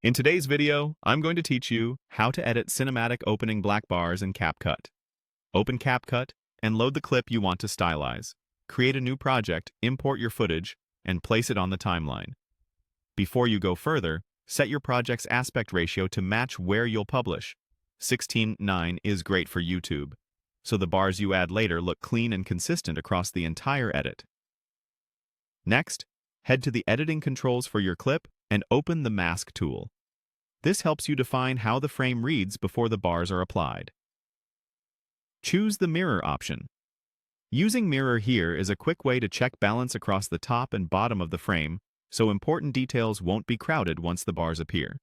In today's video, I'm going to teach you how to edit cinematic opening black bars in CapCut. Open CapCut and load the clip you want to stylize. Create a new project, import your footage, and place it on the timeline. Before you go further, set your project's aspect ratio to match where you'll publish. 16:9 is great for YouTube, so the bars you add later look clean and consistent across the entire edit. Next, head to the editing controls for your clip and open the Mask tool. This helps you define how the frame reads before the bars are applied. Choose the mirror option. Using mirror here is a quick way to check balance across the top and bottom of the frame, so important details won't be crowded once the bars appear.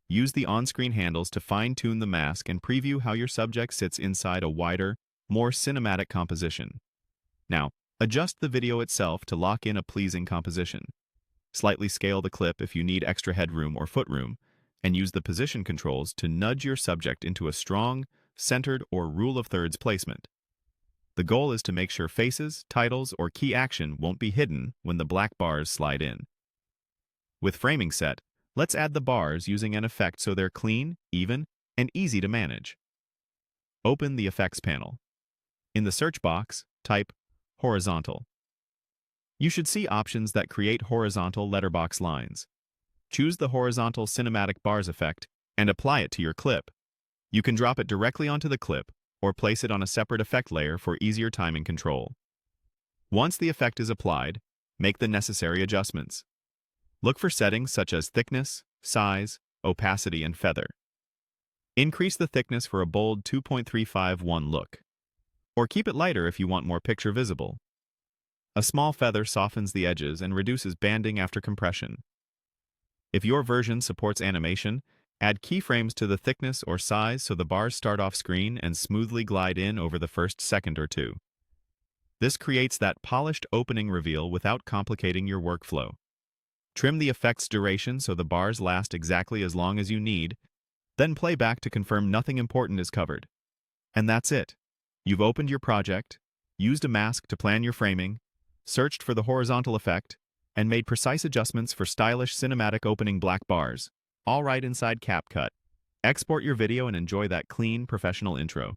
Use the on-screen handles to fine-tune the mask and preview how your subject sits inside a wider, more cinematic composition. Now, adjust the video itself to lock in a pleasing composition. Slightly scale the clip if you need extra headroom or footroom, and use the position controls to nudge your subject into a strong, centered, or rule of thirds placement. The goal is to make sure faces, titles, or key action won't be hidden when the black bars slide in. With framing set, let's add the bars using an effect so they're clean, even, and easy to manage. Open the Effects panel. In the search box, type Horizontal. You should see options that create horizontal letterbox lines. Choose the horizontal cinematic bars effect and apply it to your clip. You can drop it directly onto the clip or place it on a separate effect layer for easier timing control. Once the effect is applied, make the necessary adjustments. Look for settings such as thickness, size, opacity, and feather. Increase the thickness for a bold 2.351 look, or keep it lighter if you want more picture visible. A small feather softens the edges and reduces banding after compression. If your version supports animation, add keyframes to the thickness or size so the bars start off screen and smoothly glide in over the first second or two. This creates that polished opening reveal without complicating your workflow. Trim the effect's duration so the bars last exactly as long as you need, then play back to confirm nothing important is covered. And that's it. You've opened your project, used a mask to plan your framing, searched for the horizontal effect, and made precise adjustments for stylish cinematic opening black bars, all right inside CapCut. Export your video and enjoy that clean, professional intro.